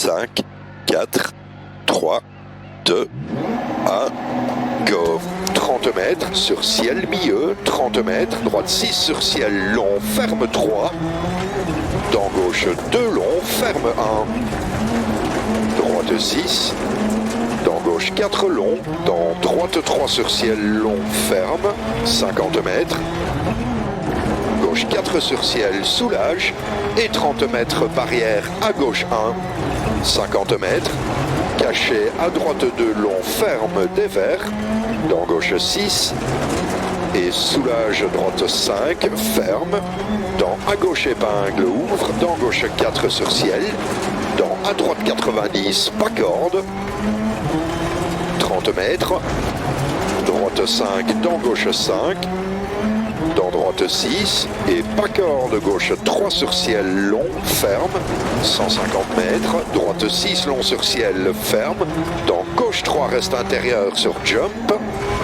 5, 4, 3, 2, 1, go. 30 mètres sur ciel milieu, 30 mètres, droite 6 sur ciel long, ferme 3, dans gauche 2 long, ferme 1, droite 6, dans gauche 4 long, dans droite 3 sur ciel long, ferme, 50 mètres, gauche 4 sur ciel, soulage, et 30 mètres barrière à gauche 1, 50 mètres, caché à droite 2 long, ferme, dévers, dans gauche 6, et soulage droite 5, ferme, dans à gauche épingle, ouvre, dans gauche 4 sur ciel, dans à droite 90, pas corde, 30 mètres, droite 5, dans gauche 5, dans droite 6, et pas corde, gauche 3 sur ciel, long, ferme, 150 mètres, droite 6, long sur ciel, ferme, dans gauche 3, reste intérieur sur jump,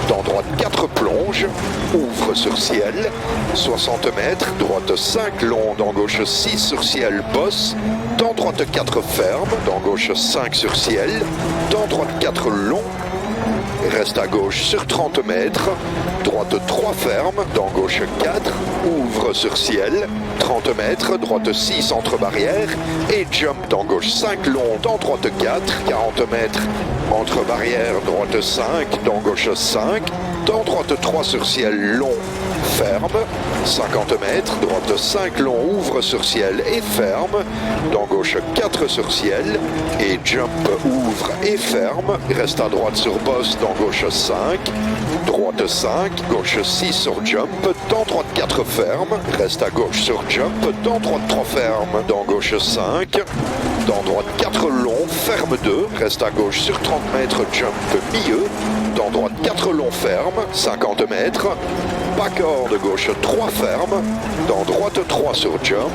dans droite 4, plonge, ouvre sur ciel, 60 mètres, droite 5, long, dans gauche 6 sur ciel, bosse, dans droite 4, ferme, dans gauche 5 sur ciel, dans droite 4, long, reste à gauche sur 30 mètres, droite 3 ferme, dans gauche 4, ouvre sur ciel, 30 mètres, droite 6 entre barrières, et jump dans gauche 5 long, dans droite 4, 40 mètres, entre barrières, droite 5, dans gauche 5, dans droite 3 sur ciel long, ferme, 50 mètres, droite 5 long, ouvre sur ciel et ferme, dans gauche 4 sur ciel, et jump, ouvre et ferme, reste à droite sur bosse, dans gauche 5, droite 5, gauche 6 sur jump, dans droite 4 ferme, reste à gauche sur jump, dans droite 3 ferme, dans gauche 5, dans droite 4 long, ferme 2, reste à gauche sur 30 mètres, jump milieu, dans droite 4 long ferme, 50 mètres, pas corde, gauche 3 ferme, dans droite 3 sur jump,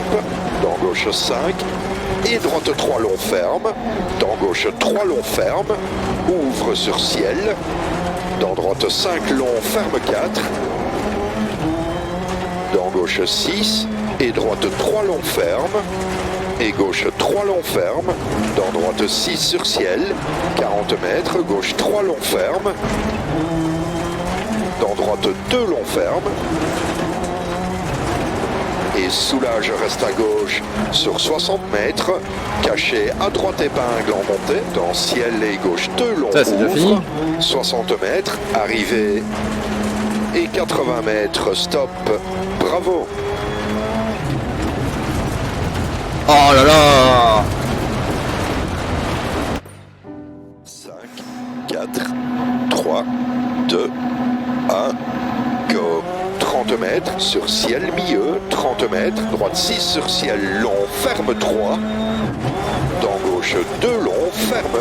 dans gauche 5, et droite 3 long ferme, dans gauche 3 long ferme, ouvre sur ciel, dans droite 5 long ferme 4, dans gauche 6, et droite 3 long ferme, et gauche 3 long ferme, dans droite 6 sur ciel, 40 mètres, gauche 3 long ferme, dans droite 2 long ferme, et soulage reste à gauche sur 60 mètres, caché à droite épingle en montée, dans ciel et gauche 2 long, ça, ouvre, 60 mètres, arrivée, et 80 mètres, stop, bravo. Oh là là! 5, 4, 3, 2, 1, go. 30 mètres sur ciel milieu, 30 mètres, droite 6 sur ciel long, ferme 3, dans gauche 2 long, ferme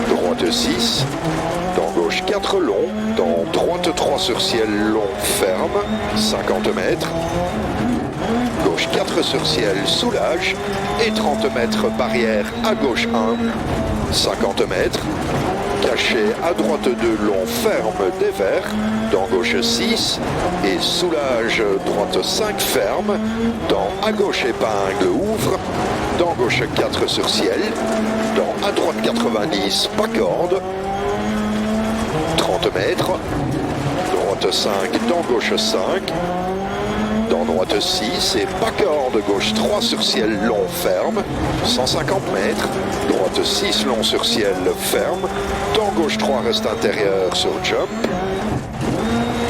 1, droite 6, dans gauche 4 long, dans droite 3 sur ciel long, ferme, 50 mètres, gauche 4 sur ciel, soulage, et 30 mètres barrière à gauche 1, 50 mètres, caché à droite 2 long, ferme, dévers, dans gauche 6, et soulage, droite 5 ferme, dans à gauche épingle, ouvre, dans gauche 4 sur ciel, dans à droite 90, pas corde, 30 mètres, droite 5, dans gauche 5, dans droite 6 et pas corde, gauche 3 sur ciel long, ferme, 150 mètres, droite 6 long sur ciel, ferme, dans gauche 3 reste intérieur sur jump,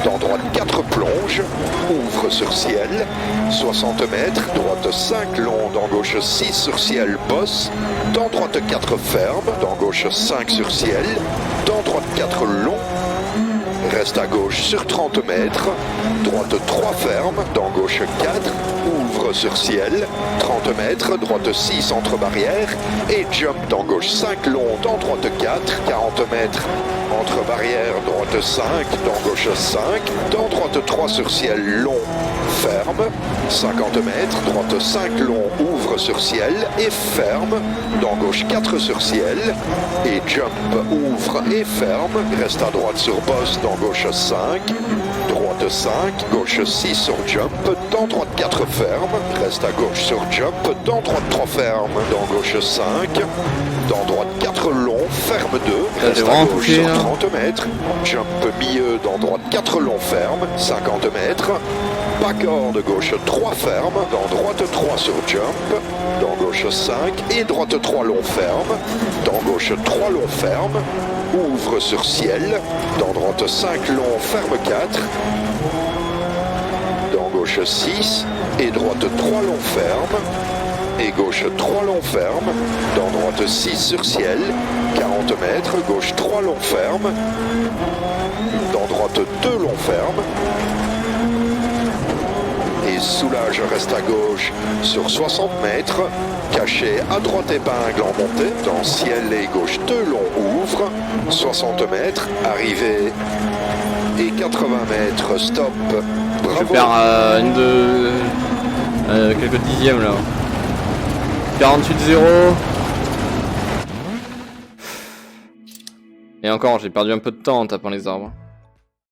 dans droite 4 plonge, ouvre sur ciel, 60 mètres, droite 5 long, dans gauche 6 sur ciel, bosse, dans droite 4 ferme, dans gauche 5 sur ciel, dans droite 4 long, reste à gauche sur 30 mètres, droite 3 ferme, dans gauche 4, ouvre sur ciel, 30 mètres, droite 6 entre barrières, et jump dans gauche 5 long, dans droite 4, 40 mètres, entre barrières, droite 5, dans gauche 5, dans droite 3 sur ciel long, ferme, 50 mètres, droite 5 long, ouvre sur ciel, et ferme, dans gauche 4 sur ciel, et jump, ouvre et ferme, reste à droite sur bosse, dans gauche 5, droite droite 5, gauche 6 sur jump, dans droite 4 ferme, reste à gauche sur jump, dans droite 3 ferme, dans gauche 5, dans droite 4 long, ferme 2, reste à gauche sur 30 mètres, jump milieu, dans droite 4 long ferme, 50 mètres, backward de gauche 3 ferme, dans droite 3 sur jump, dans gauche 5 et droite 3 long ferme, dans gauche 3 long ferme, ouvre sur ciel, dans droite 5 long ferme 4, dans gauche 6 et droite 3 long ferme, et gauche 3 long ferme, dans droite 6 sur ciel, 40 mètres, gauche 3 long ferme, dans droite 2 long ferme, et soulage reste à gauche sur 60 mètres, caché à droite épingle en montée, dans ciel et gauche 2 long ouvre, 60 mètres, arrivée et 80 mètres, stop. Bravo. Je perds quelques dixièmes là. 48-0. Et encore, j'ai perdu un peu de temps en tapant les arbres.